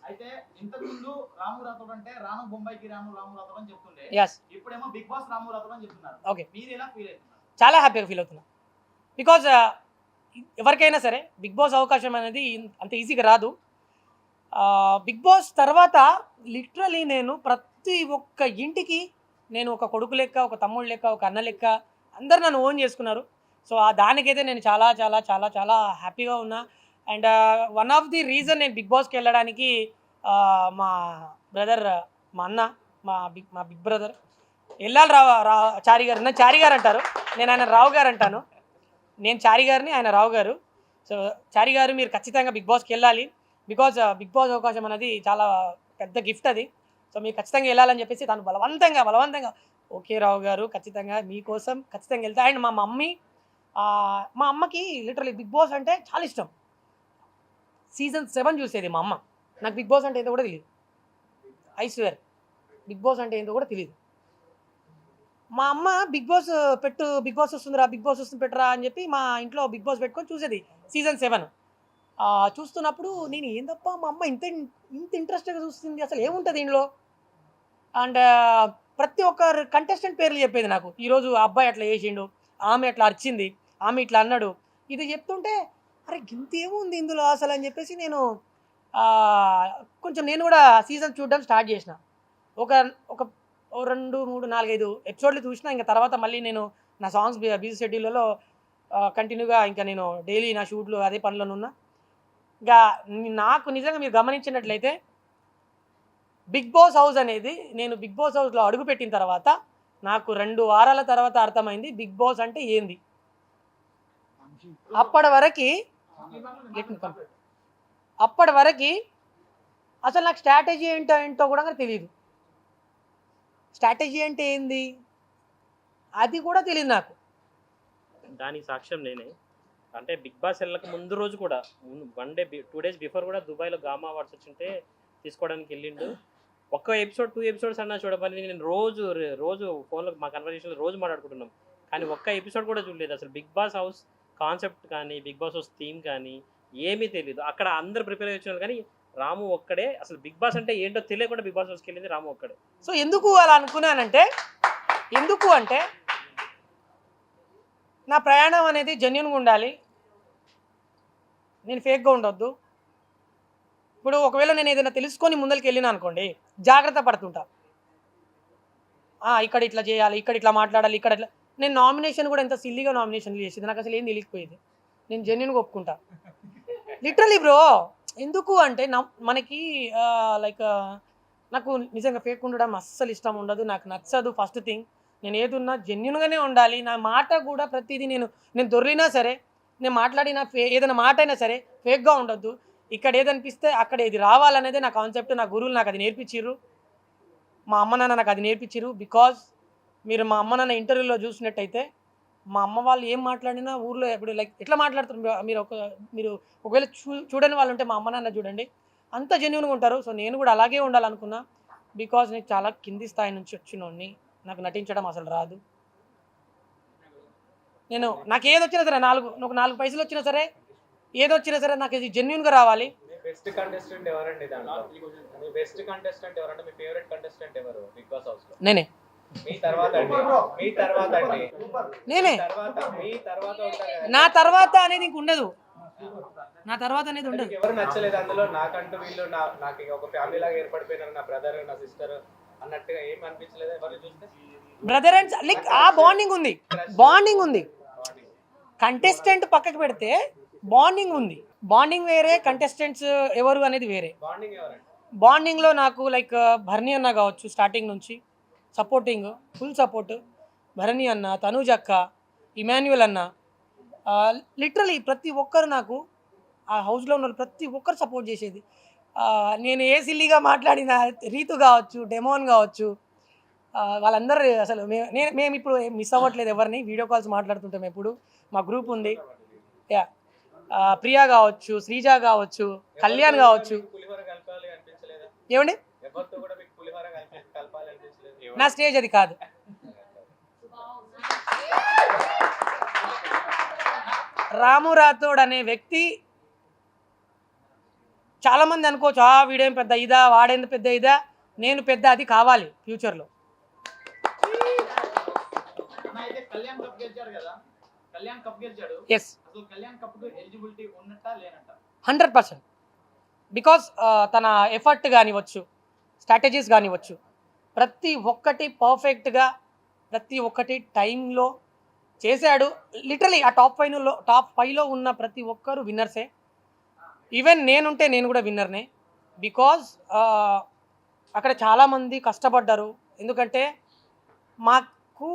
అయితే ఇంతకు ముందు రాము రాథోడ్ అంటే రాను బొంబాయికి రాము రాథోడ్ అని చెప్తుండే, ఎస్, ఇప్పుడేమో బిగ్ బాస్ రాము రాథోడ్ అని చెప్తున్నారు. ఓకే, మీరు ఎలా ఫీల్ అవుతున్నారు? చాలా హ్యాపీగా ఫీల్ అవుతున్నా. బికాజ్ ఎవరికైనా సరే బిగ్ బాస్ అవకాశం అనేది అంత ఈజీగా రాదు. బిగ్ బాస్ తర్వాత లిటరలీ నేను ప్రతి ఒక్క ఇంటికి నేను ఒక కొడుకు లెక్క, ఒక తమ్ముడు లెక్క, ఒక అన్న లెక్క అందరు నన్ను ఓన్ చేసుకున్నారు. సో దానికైతే నేను చాలా చాలా చాలా చాలా హ్యాపీగా ఉన్నా. And one of the reason నేను బిగ్ బాస్కి వెళ్ళడానికి మా బ్రదర్, మా అన్న, మా బిగ్ బ్రదర్ వెళ్ళాలి చారి గారు, నన్ను చారి గారు అంటారు, నేను ఆయన రావు గారు అంటాను. నేను చారి గారిని, ఆయన రావు గారు. సో చారి గారు మీరు ఖచ్చితంగా బిగ్ బాస్కి వెళ్ళాలి, బికాజ్ బిగ్ బాస్ అవకాశం అనేది చాలా పెద్ద గిఫ్ట్ అది. సో మీరు ఖచ్చితంగా వెళ్ళాలని చెప్పేసి తను బలవంతంగా ఓకే రావు గారు ఖచ్చితంగా మీకోసం ఖచ్చితంగా వెళ్తా. అండ్ మా అమ్మకి లిటరలీ బిగ్ బాస్ అంటే చాలా ఇష్టం. సీజన్ 7 చూసేది మా అమ్మ. నాకు బిగ్ బాస్ అంటే ఏంటో కూడా తెలియదు, ఐ స్వేర్ బిగ్ బాస్ అంటే ఏంటో కూడా తెలియదు. మా అమ్మ బిగ్ బాస్ వస్తుందిరా, బిగ్ బాస్ వస్తుంది పెట్టరా అని చెప్పి మా ఇంట్లో బిగ్ బాస్ పెట్టుకొని చూసేది సీజన్ 7. చూస్తున్నప్పుడు నేను ఏందప్ప మా అమ్మ ఇంత ఇంట్రెస్ట్గా చూస్తుంది, అసలు ఏముంటుంది దీనిలో. అండ్ ప్రతి ఒక్కరు కంటెస్టెంట్ పేర్లు చెప్పేది నాకు. ఈరోజు అబ్బాయి అట్లా చేసిండు, ఆమె అట్లా అరిచింది, ఆమె ఇట్లా అన్నాడు, ఇది చెప్తుంటే అరే ఇంతేముంది ఇందులో అసలు అని చెప్పేసి నేను కొంచెం నేను కూడా సీజన్ చూడడం స్టార్ట్ చేసిన. ఒక 2, 3, 4, 5 ఎపిసోడ్లు చూసిన. ఇంకా తర్వాత మళ్ళీ నేను నా సాంగ్స్ బిజీ షెడ్యూల్లో కంటిన్యూగా ఇంకా నేను డైలీ నా షూట్లు అదే పనులను ఉన్నా. ఇంకా నాకు నిజంగా మీరు గమనించినట్లయితే బిగ్ బాస్ హౌస్ అనేది, నేను బిగ్ బాస్ హౌస్లో అడుగుపెట్టిన తర్వాత నాకు 2 వారాల తర్వాత అర్థమైంది బిగ్ బాస్ అంటే ఏంది. అప్పటి వరకు అసలు నాకు స్ట్రాటజీ ఏంటో కూడా తెలియదు. స్ట్రాటజీ అంటే ఏంది అది కూడా తెలియదు నాకు. దానికి సాక్ష్యం నేనే. అంటే బిగ్ బాస్ వెళ్ళక ముందు రోజు కూడా 1 డే 2 డేస్ బిఫోర్ కూడా దుబాయ్లో గామా అవార్డ్స్ వచ్చింటే తీసుకోవడానికి వెళ్ళిండు. ఒక్క ఎపిసోడ్ 2 ఎపిసోడ్స్ అన్నా చూడమని నేను రోజు ఫోన్లో మా కన్వర్జేషన్లో రోజు మాట్లాడుకుంటున్నాం, కానీ ఒక్క ఎపిసోడ్ కూడా చూడలేదు. అసలు బిగ్ బాస్ హౌస్ కాన్సెప్ట్ కానీ బిగ్ బాస్ హౌస్ థీమ్ కానీ ఏమీ తెలియదు. అక్కడ అందరు ప్రిపేర్ అయ్యి కానీ రాము ఒక్కడే అసలు బిగ్ బాస్ అంటే ఏంటో తెలియకుండా బిగ్ బాస్ హౌస్కి వెళ్ళింది రాము ఒక్కడే. సో ఎందుకు అలా అనుకున్నానంటే, నా ప్రయాణం అనేది జెన్యూన్గా ఉండాలి, నేను ఫేక్గా ఉండొద్దు. ఇప్పుడు ఒకవేళ నేను ఏదైనా తెలుసుకొని ముందరికి వెళ్ళినా అనుకోండి, జాగ్రత్త పడుతుంటా. ఇక్కడ ఇట్లా చేయాలి, ఇక్కడ ఇట్లా మాట్లాడాలి, ఇక్కడ ఇట్లా. నేను నామినేషన్ కూడా ఎంత సిల్లీగా నామినేషన్లు చేసేది, నాకు అసలు ఏం తెలియకపోయేది. నేను జెన్యూన్గా ఒప్పుకుంటా లిటరలీ బ్రో. ఎందుకు అంటే మనకి లైక్ నాకు నిజంగా ఫేక్ ఉండడం అస్సలు ఇష్టం ఉండదు, నాకు నచ్చదు. ఫస్ట్ థింగ్, నేను ఏదున్నా జెన్యూన్గానే ఉండాలి. నా మాట కూడా ప్రతిదీ నేను దొర్లినా సరే, నేను మాట్లాడిన ఏదైనా మాట అయినా సరే ఫేక్గా ఉండొద్దు. ఇక్కడ ఏదనిపిస్తే అక్కడ ఏది రావాలనేదే నా కాన్సెప్ట్. నా గురువులు నాకు అది నేర్పించారు, మా అమ్మ నాన్న నాకు అది నేర్పించారు. బికాజ్ మీరు మా అమ్మ నాన్న ఇంటర్వ్యూలో చూసినట్టయితే మా అమ్మ వాళ్ళు ఏం మాట్లాడినా ఊర్లో ఇప్పుడు లైక్ ఎట్లా మాట్లాడుతారు, మీరు ఒకవేళ చూడని వాళ్ళు ఉంటే మా అమ్మ నాన్న చూడండి, అంత జెన్యూన్గా ఉంటారు. సో నేను కూడా అలాగే ఉండాలనుకున్నా. బికాజ్ నేను చాలా కింది స్థాయి నుంచి వచ్చినోడిని, నాకు నటించడం అసలు రాదు. నాకు ఏది వచ్చినా సరే, 4 పైసలు వచ్చినా సరే, ఏదొచ్చినా సరే నాకు ఇది జెన్యూన్గా రావాలి. బెస్ట్ కంటెస్టెంట్ ఎవరండి దాంట్లో? మీ బెస్ట్ కంటెస్టెంట్ ఎవరంటే మీ ఫేవరెట్ కంటెస్టెంట్ ఎవరు బిగ్ బాస్ హౌస్ లో? నేనే. మీ తర్వాత నేనే. నా తర్వాత అనేది ఇంక ఉండదు, నా తర్వాత అనేది ఉండదు. ఎవరు నచ్చలేదు అందులో? నాకంటూ వీళ్ళు నాకు ఒక ఫ్యామిలీ లాగా ఏర్పడిపోయినారు, నా బ్రదర్ నా సిస్టర్ అన్నట్టుగా ఏం అనిపించలేదు ఎవరు చూస్తే? బ్రదర్ అండ్ లైక్ ఆ బాండింగ్ ఉంది. కంటెస్టెంట్ పక్కకి పెడితే బాండింగ్ ఉంది. బాండింగ్ వేరే, కంటెస్టెంట్స్ ఎవరు అనేది వేరే. బాండింగ్ ఎవరండి? బాండింగ్లో నాకు లైక్ భరణి అన్న కావచ్చు, స్టార్టింగ్ నుంచి సపోర్టింగ్, ఫుల్ సపోర్ట్. భరణి అన్న, తనూజ్ అక్క, ఇమాన్యుయల్ అన్న, లిటరలీ ప్రతి ఒక్కరు నాకు ఆ హౌస్లో ఉన్న ప్రతి ఒక్కరు సపోర్ట్ చేసేది. నేను ఏ సిల్లీగా మాట్లాడిన రీతు కావచ్చు, డెమోన్ కావచ్చు, వాళ్ళందరూ అసలు మేము ఇప్పుడు మిస్ అవ్వట్లేదు ఎవరిని. వీడియో కాల్స్ మాట్లాడుతుంటాం ఎప్పుడు. మా గ్రూప్ ఉంది. యా, ప్రియా కావచ్చు, శ్రీజ కావచ్చు, కళ్యాణ్ కావచ్చు. ఏమండి, నా స్టేజ్ అది కాదు. రాము రాథోడ్ అనే వ్యక్తి చాలామంది అనుకోవచ్చు, వీడేం పెద్ద ఇదా, వాడేంత పెద్ద ఇదా. నేను పెద్ద అది కావాలి ఫ్యూచర్లో. కళ్యాణ్ కప్ గెలిచాడు కదా, కళ్యాణ్ కప్ గెలిచాడు. ఎస్, అసలు కళ్యాణ్ కప్ ఎలిజిబిలిటీ ఉన్నట్టా లేనట్ట? 100%. బికాస్ తన ఎఫర్ట్ కానివచ్చు, స్ట్రాటజీస్ కానివచ్చు, ప్రతి ఒక్కటి పర్ఫెక్ట్గా ప్రతి ఒక్కటి టైంలో చేశాడు. లిటరలీ ఆ టాప్ ఫైవ్లో ఉన్న ప్రతి ఒక్కరు విన్నర్సే. ఈవెన్ నేనుంటే నేను కూడా విన్నర్నే. బికాజ్ అక్కడ చాలామంది కష్టపడ్డారు. ఎందుకంటే మాకు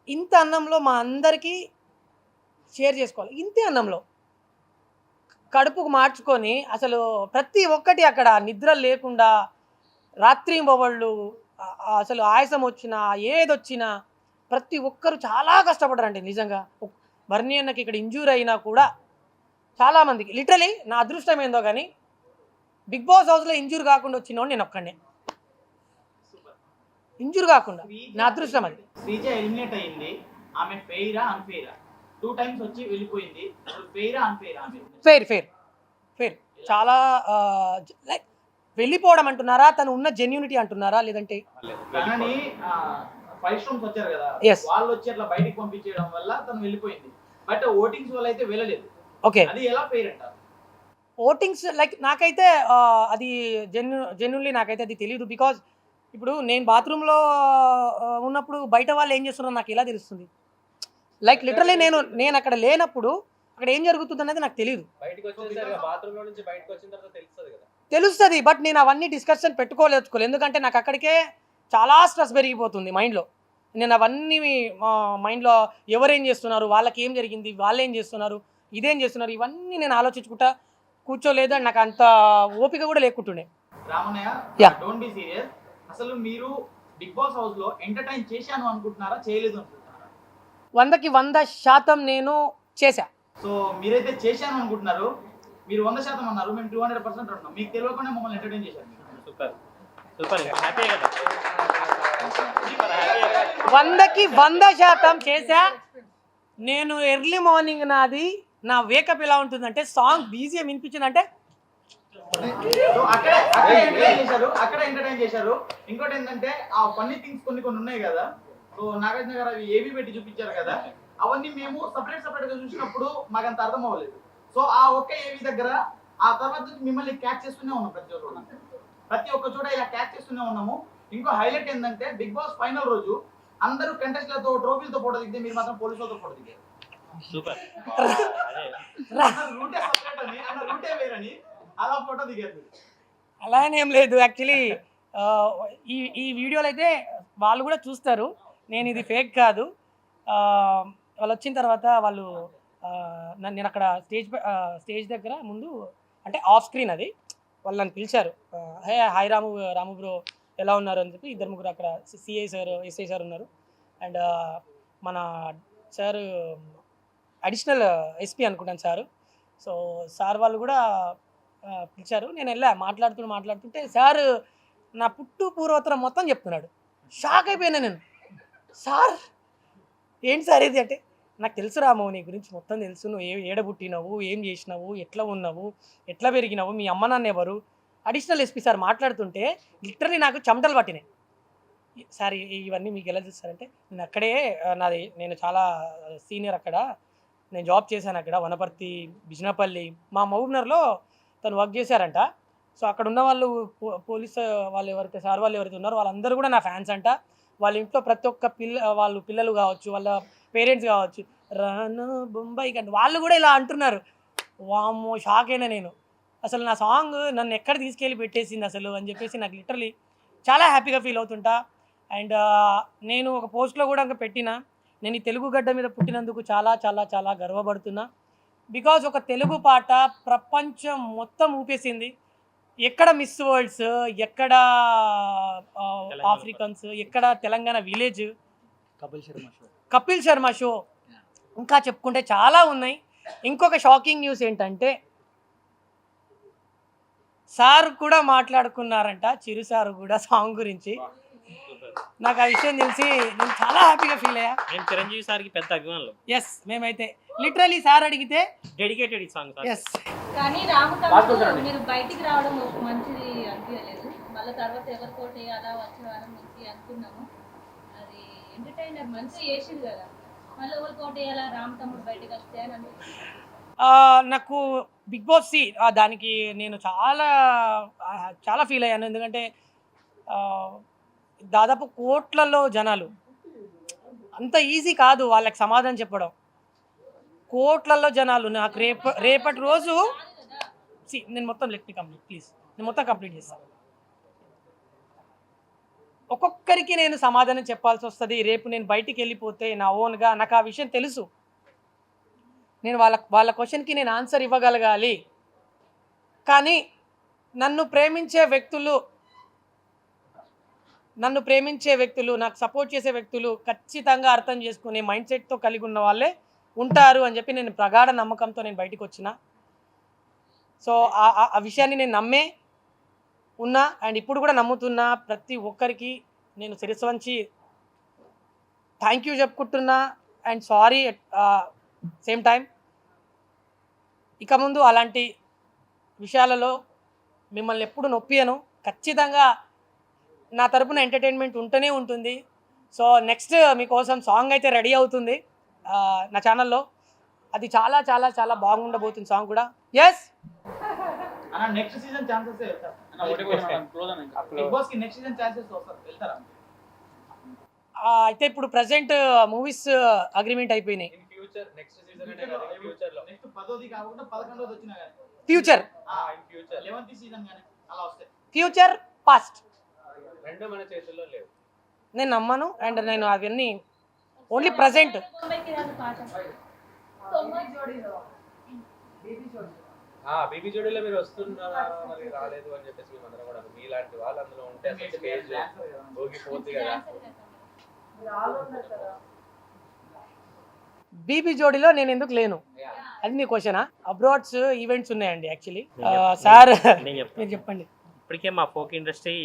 ఇంత అన్నంలో మా అందరికీ షేర్ చేసుకోవాలి. ఇంతే అన్నంలో కడుపుకు మార్చుకొని అసలు ప్రతి ఒక్కటి అక్కడ నిద్ర లేకుండా రాత్రింబవళ్ళు, అసలు ఆయాసం వచ్చినా ఏదొచ్చినా ప్రతి ఒక్కరు చాలా కష్టపడ్డారండి నిజంగా. భరణి అన్నకి ఇక్కడ ఇంజూర్ అయినా కూడా చాలామందికి లిటరలీ నా అదృష్టం ఏందో కానీ బిగ్ బాస్ హౌస్లో ఇంజూర్ కాకుండా వచ్చినోడు నేను ఒక్కడే. ఇంజూర్ కాకుండా నా అదృష్టం అది. శ్రీజ ఎలిమినేట్ అయింది, ఆమె ఫెయిరా అన్ఫెయిరా? 2 times వచ్చి వెళ్ళిపోయింది. ఫెయిరా అన్ఫెయిరా? Fair fair fair. చాలా లైక్ వెళ్ళిపోవడం అంటున్నారా, తను ఉన్న జెన్యూనిటీ అంటున్నారా, లేదంటే కానీ 5 rooms వచ్చారు కదా, వాళ్ళు వచ్చి అట్లా బయటికి పంపించడం వల్ల తను వెళ్ళిపోయింది. బట్ ఓటింగ్స్ వల్ల అయితే వెళ్ళలేదు. ఓకే, అది ఎలా ఫెయిర్ అంటారు? ఓటింగ్స్ లైక్ నాకైతే అది జెన్యున్లీ నాకైతే అది తెలియదు. బికాజ్ ఇప్పుడు నేను బాత్రూంలో ఉన్నప్పుడు బయట వాళ్ళు ఏం చేస్తున్నారో నాకు ఎలా తెలుస్తుంది? లైక్ లిటరలీ నేను అక్కడ లేనప్పుడు అక్కడ ఏం జరుగుతుంది అనేది నాకు తెలియదు. తెలుస్తుంది, బట్ నేను అవన్నీ డిస్కషన్ పెట్టుకోలేదు. ఎందుకంటే నాకు అక్కడికే చాలా స్ట్రెస్ పెరిగిపోతుంది మైండ్లో. నేను అవన్నీ మైండ్లో ఎవరేం చేస్తున్నారు, వాళ్ళకి ఏం జరిగింది, వాళ్ళు ఏం చేస్తున్నారు, ఇదేం చేస్తున్నారు, ఇవన్నీ నేను ఆలోచించుకుంటా కూర్చోలేదు. నాకు అంత ఓపిక కూడా లేకుంటుండే. రామన్నయ్య, డోంట్ బి సీరియస్. అసలు మీరు బిగ్ బాస్ హౌస్ లో ఎంటర్టైన్ చేశాను అనుకుంటున్నారా, చేయలేదు అనుకుంటున్నారా? 100కి 100% నేను చేశా. సో మీరైతే చేశాను అనుకుంటున్నారు, మీరు 100% అన్నారు, మేము 200% అంటున్నాం. మీకు తెలియకుండా మమ్మల్ని ఎంటర్టైన్ చేశారు. సూపర్ సూపర్, హ్యాపీ కదా. 100కి 100% చేశా. నేను ఎర్లీ మార్నింగ్ నా వేకప్ ఎలా ఉంటుందంటే సాంగ్ బీజిఎం వినిపించిందంటే అక్కడ ఎంటర్టైన్ చేశారు. ఇంకోటి ఏంటంటే ఆ ఫన్నీ థింగ్స్ కొన్ని ఉన్నాయి కదా, సో నాగార్జున గారు అవి ఏవి పెట్టి చూపించారు కదా, అవన్నీ మేము సపరేట్ గా చూసినప్పుడు మాకు అంత అర్థం అవ్వలేదు. సో ఆ ఒక్క ఏవి దగ్గర ఆ తర్వాత మిమ్మల్ని క్యాచ్ చేస్తూనే ఉన్నాం. ప్రతి ఒక్క చోట ఇలా క్యాచ్ చేస్తూనే ఉన్నాము. ఇంకో హైలైట్ ఏంటంటే బిగ్ బాస్ ఫైనల్ రోజు అందరూ కంటెస్ట్లతో ట్రోఫీలతో ఫోటో దిగితే మీరు మాత్రం పోలీసులతో ఫోటో దిగారు. సూపర్, రూటే సపరేట్ అని రూటే వేరని అలా ఫోటో దిగారు. అలానేం లేదు. యాక్చువల్లీ ఈ వీడియోలు అయితే వాళ్ళు కూడా చూస్తారు, నేను ఇది ఫేక్ కాదు. వాళ్ళు వచ్చిన తర్వాత వాళ్ళు నేను అక్కడ స్టేజ్ దగ్గర ముందు అంటే ఆఫ్ స్క్రీన్ అది వాళ్ళు నన్ను పిలిచారు. హాయ్ రాము బ్రో ఎలా ఉన్నారు అని చెప్పి 2-3 అక్కడ సిఐ సార్, ఎస్ఐ సార్ ఉన్నారు. అండ్ మన సార్ అడిషనల్ ఎస్పీ అనుకుంటాను సారు. సో సార్ వాళ్ళు కూడా పిలిచారు. నేను వెళ్ళా మాట్లాడుతుంటే సార్ నా పూర్వోత్తరం మొత్తం చెప్తున్నాడు. షాక్ అయిపోయినా నేను. సార్ ఏంటి సార్ ఇది అంటే, నాకు తెలుసు రాము, నీ గురించి మొత్తం తెలుసు, నువ్వు ఏడ పుట్టినావు, ఏం చేసినావు, ఎట్లా ఉన్నావు, ఎట్లా పెరిగినావు, మీ అమ్మ నాన్న ఎవరు. అడిషనల్ ఎస్పీ సార్ మాట్లాడుతుంటే లిటరలీ నాకు చెమటలు పట్టినాయి. సార్ ఇవన్నీ మీకు ఎలా తెలుస్తారంటే, నేను అక్కడే నేను చాలా సీనియర్ అక్కడ, నేను జాబ్ చేశాను అక్కడ వనపర్తి, బిజినపల్లి, మా మహబూబ్నగర్లో తను వర్క్ చేశారంట. సో అక్కడ ఉన్న వాళ్ళు పోలీస్ వాళ్ళు ఎవరైతే సార్ వాళ్ళు ఎవరైతే ఉన్నారో వాళ్ళందరూ కూడా నా ఫ్యాన్స్ అంట. వాళ్ళ ఇంట్లో ప్రతి ఒక్క వాళ్ళు పిల్లలు కావచ్చు, వాళ్ళ పేరెంట్స్ కావచ్చు, రాను బొంబాయి కంటే వాళ్ళు కూడా ఇలా అంటున్నారు. వామ్మో, షాక్ అయినా నేను. అసలు నా సాంగ్ నన్ను ఎక్కడ తీసుకెళ్ళి పెట్టేసింది అసలు అని చెప్పేసి నాకు లిటరలీ చాలా హ్యాపీగా ఫీల్ అవుతుంటా. అండ్ నేను ఒక పోస్ట్లో కూడా ఇంకా పెట్టిన, నేను ఈ తెలుగు గడ్డ మీద పుట్టినందుకు చాలా చాలా చాలా గర్వపడుతున్నా. బికాజ్ ఒక తెలుగు పాట ప్రపంచం మొత్తం ఊపేసింది. ఎక్కడ మిస్ వరల్డ్స్, ఎక్కడ ఆఫ్రికన్స్, ఎక్కడ తెలంగాణ విలేజ్, కపిల్ శర్మ షో, ఇంకా చెప్పుకుంటే చాలా ఉన్నాయి. ఇంకొక షాకింగ్ న్యూస్ ఏంటంటే సార్ కూడా మాట్లాడుకున్నారంట, చిరు సార్ కూడా సాంగ్ గురించి. నాకు ఆ విషయం తెలిసి నేను చాలా హ్యాపీగా ఫీల్ అయ్యా. నేను చిరంజీవి సార్కి పెద్ద అభిమానులు. ఎస్, మేమైతే లిటరలీ సార్ అడిగితే డెడికేటెడ్ ఈ సాంగ్. ఎస్. కానీ రామతమ్ముడు మీరు బయటికి రావడం మంచిది అనిపించలేదు. మళ్ళీ తర్వాత ఎవరికోటి అలా వచ్చే వారం నుంచి అనుకున్నాము. అది ఎంటర్టైనర్ మంచిగా చేసింది కదా, మళ్ళీ ఎవరికోటి ఎలా రామతమ్ముడు బయటకు వస్తే అని అనిపించింది. నాకు బిగ్ బాస్ దానికి నేను చాలా చాలా ఫీల్ అయ్యాను. ఎందుకంటే దాదాపు కోట్లలో జనాలు, అంత ఈజీ కాదు వాళ్ళకి సమాధానం చెప్పడం. కోట్లలో జనాలు నాకు రేపటి రోజు నేను మొత్తం లెట్ మీ కంప్లీట్ ప్లీజ్, నేను మొత్తం కంప్లీట్ చేస్తాను. ఒక్కొక్కరికి నేను సమాధానం చెప్పాల్సి వస్తుంది. రేపు నేను బయటికి వెళ్ళిపోతే నా ఓన్గా నాకు ఆ విషయం తెలుసు. నేను వాళ్ళ క్వశ్చన్కి నేను ఆన్సర్ ఇవ్వగలగాలి. కానీ నన్ను ప్రేమించే వ్యక్తులు, నాకు సపోర్ట్ చేసే వ్యక్తులు ఖచ్చితంగా అర్థం చేసుకునే మైండ్ సెట్తో కలిగి ఉన్న వాళ్ళే ఉంటారు అని చెప్పి నేను ప్రగాఢ నమ్మకంతో నేను బయటికి వచ్చిన. సో ఆ విషయాన్ని నేను నమ్మే ఉన్నా అండ్ ఇప్పుడు కూడా నమ్ముతున్నా. ప్రతి ఒక్కరికి నేను శిరస్సు వంచి థ్యాంక్ యూ చెప్పుకుంటున్నా అండ్ సారీ సేమ్ టైం. ఇక ముందు అలాంటి విషయాలలో మిమ్మల్ని ఎప్పుడు నొప్పియను. ఖచ్చితంగా నా తరపున ఎంటర్టైన్మెంట్ ఉంటూనే ఉంటుంది. సో నెక్స్ట్ మీకోసం సాంగ్ అయితే రెడీ అవుతుంది నా ఛానల్లో. అది చాలా చాలా చాలా బాగుండబోతుంది సాంగ్ కూడా. ఎస్ అన్న, నెక్స్ట్ సీజన్ ఛాన్సెస్ వెళ్తారా? బిగ్ బాస్ కి నెక్స్ట్ సీజన్ ఛాన్సెస్ వెళ్తారా? అయితే ఇప్పుడు ప్రజెంట్ మూవీస్ అగ్రిమెంట్ అయిపోయినాయి. ఫ్యూచర్ నెక్స్ట్ సీజన్ అనే కదా, ఫ్యూచర్ లో నెక్స్ట్ 10ది కాకుండా 11ది వచ్చినా గానీ future, in future 11th season గానీ అలా వస్తాయి. ఫ్యూచర్, పాస్ట్ రెండు మన చేతుల్లో లేవు. నేను నమ్మను అండ్ నేను అవన్నీ ఓన్లీ ప్రజెంట్. బీబీ జోడీలో మీరు వస్తున్నారా మరి రాలేదు అని చెప్పేసి మేమందరం కూడా మీలాంటి వాళ్ళు అందులో ఉంటే అసలు స్టేజ్ ఊగిపోద్ది కదా. బీబీ జోడీలో నేను ఎందుకు లేను అది మీ క్వశ్చనా? అబ్రాడ్స్ ఈవెంట్స్ ఉన్నాయండి యాక్చువల్లీ. సార్ నేను చెప్తాను. మీరు చెప్పండి. ఇప్పటికే మా ఫోక్ ఇండస్ట్రీ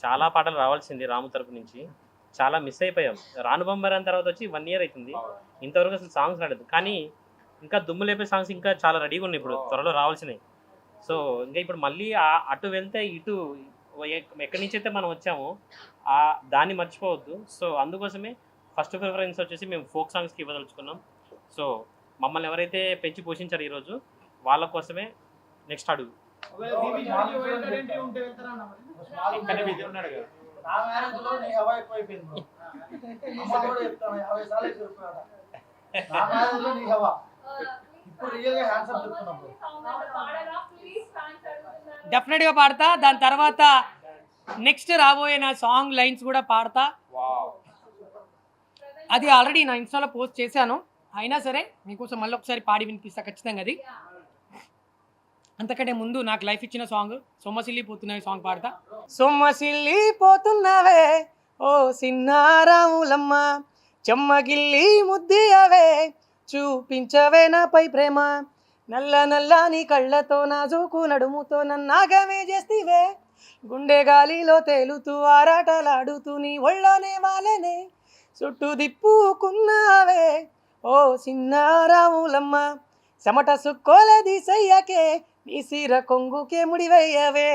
చాలా పాటలు రావాల్సింది రాము తరపు నుంచి, చాలా మిస్ అయిపోయాం. రాను బొమ్మరాన్ తర్వాత వచ్చి 1 year అవుతుంది, ఇంతవరకు అసలు సాంగ్స్ రాలేదు. కానీ ఇంకా దుమ్ము లేపే సాంగ్స్ ఇంకా చాలా రెడీగా ఉన్నాయి, ఇప్పుడు త్వరలో రావాల్సినవి. సో ఇంకా ఇప్పుడు మళ్ళీ అటు వెళ్తే ఇటు ఎక్కడి నుంచి అయితే మనం వచ్చామో దాన్ని మర్చిపోవద్దు. సో అందుకోసమే ఫస్ట్ ప్రిఫరెన్స్ వచ్చేసి మేము ఫోక్ సాంగ్స్కి ఇవ్వదలుచుకున్నాం. సో మమ్మల్ని ఎవరైతే పెంచి పోషించారు ఈరోజు వాళ్ళ కోసమే నెక్స్ట్ అడుగు. కానీ ఇది ఉన్నాడు కదా. డెఫినెట్గా పాడతా. దాని తర్వాత నెక్స్ట్ రాబోయే నా సాంగ్ లైన్స్ కూడా పాడతా. అది ఆల్రెడీ నా ఇన్స్టాలో పోస్ట్ చేశాను. అయినా సరే మీకోసం మళ్ళీ ఒకసారి పాడి వినిపిస్తా ఖచ్చితంగా. అది అంతకంటే ముందు నాకు లైఫ్ ఇచ్చిన సాంగ్ సొమ్మసిల్లి పోతున్నాయి సాంగ్ పాడతా. సొమ్మసిల్లి పోతున్నావే ఓ సిన్నారాములమ్మ, చెమ్మగిల్లి ముద్దియవే చూపించవే నాపై ప్రేమ, నల్ల నల్లని కళ్ళతో నాజూకు నడుముతో నన్నాగమే చేస్తివే, గుండె గాలిలో తేలుతూ ఆరాటలాడుతూ నీ ఒళ్ళోనే వాలేనే, చుట్టూ దిప్పుకున్నావే ఓ సిన్నారాములమ్మ, చెమట సుక్కోలేది సయ్యకే నీ సీర కొంగుకే ముడివయ్యవే.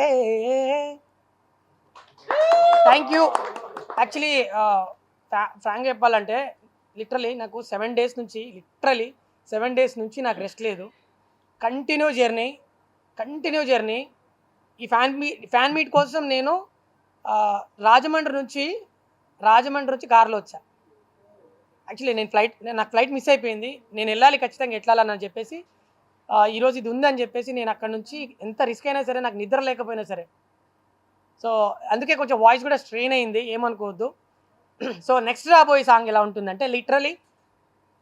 Thank you. యాక్చువల్లీ ఫ్రాంక్ చెప్పాలంటే లిటరలీ నాకు 7 days నుంచి నాకు రెస్ట్ లేదు. Continue journey. ఈ ఫ్యాన్ మీట్ కోసం నేను రాజమండ్రి నుంచి కార్లో వచ్చా. యాక్చువల్లీ నాకు ఫ్లైట్ మిస్ అయిపోయింది. నేను వెళ్ళాలి ఖచ్చితంగా, ఎట్లాలని చెప్పేసి ఈరోజు ఇది ఉందని చెప్పేసి నేను అక్కడ నుంచి ఎంత రిస్క్ అయినా సరే, నాకు నిద్ర లేకపోయినా సరే, సో అందుకే కొంచెం వాయిస్ కూడా స్ట్రెయిన్ అయింది, ఏమనుకోవద్దు. సో నెక్స్ట్ రాబోయే సాంగ్ ఎలా ఉంటుందంటే లిటరలీ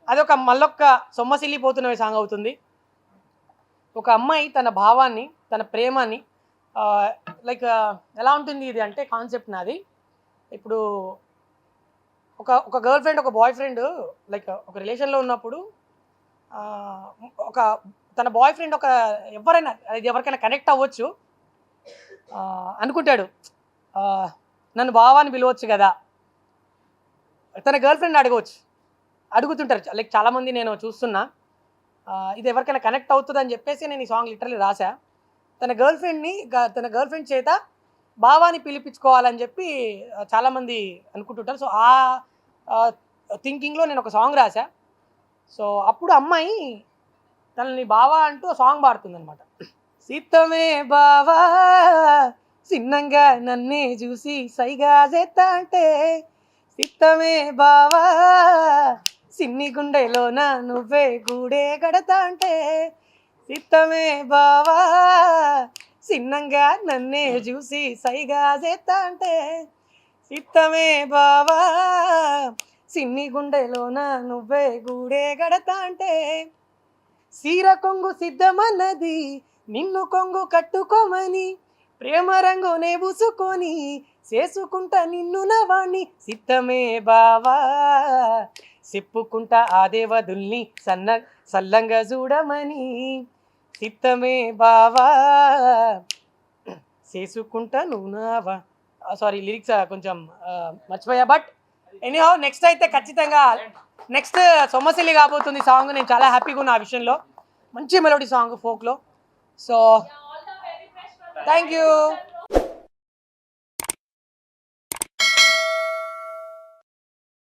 అదొక మళ్ళొక్క సొమ్మసిల్లిపోతున్న సాంగ్ అవుతుంది. ఒక అమ్మాయి తన భావాన్ని, తన ప్రేమని లైక్ ఎలా ఉంటుంది ఇది అంటే కాన్సెప్ట్ నాది. ఇప్పుడు ఒక గర్ల్ ఫ్రెండ్, ఒక బాయ్ ఫ్రెండ్ లైక్ ఒక రిలేషన్లో ఉన్నప్పుడు తన బాయ్ ఫ్రెండ్ ఎవరికైనా కనెక్ట్ అవ్వచ్చు అనుకుంటాడు, నన్ను భావాన్ని పిలవచ్చు కదా, తన గర్ల్ ఫ్రెండ్ అడుగుతుంటారు లైక్ చాలామంది నేను చూస్తున్నా. ఇది ఎవరికైనా కనెక్ట్ అవుతుంది అని చెప్పేసి నేను ఈ సాంగ్ లిటరలీ రాశా. తన గర్ల్ ఫ్రెండ్ చేత భావాన్ని పిలిపించుకోవాలని చెప్పి చాలామంది అనుకుంటుంటారు. సో ఆ థింకింగ్లో నేను ఒక సాంగ్ రాశా. సో అప్పుడు అమ్మాయి తనని బావా అంటూ సాంగ్ పాడుతుంది అనమాట. సీతమే బావా చిన్నంగా నన్నే చూసి సైగా చేస్తా అంటే, సీతమే బావా సిన్ని గుండెలోన నువ్వే గూడే గడతా అంటే, సీతమే బావా చిన్నంగా నన్నే చూసి సైగా చేస్తా అంటే, సీతమే బావా సిన్ని గుండెలోన నువ్వే గూడే గడతా అంటే, సీర కొంగు సిద్ధమన్నది నిన్ను కొంగు కట్టుకోమని, ప్రేమ రంగునే పూసుకొని చేసుకుంటా నిన్ను నవాణ్ణి, సిద్ధమే బావా చెప్పుకుంటా ఆ దేవదుల్ని సల్లంగా చూడమని, సిద్ధమే బావా చేసుకుంటా నువ్వు నావా. సారీ లిరిక్స్ కొంచెం మర్చిపోయా. బట్ ఎనీహౌ నెక్స్ట్ అయితే ఖచ్చితంగా నెక్స్ట్ సొమ్మసిల్లి కాబోతుంది సాంగ్. నేను చాలా హ్యాపీగా ఉన్నా ఆ విషయంలో. మంచి మెలోడీ సాంగ్ ఫోక్లో. So thank you.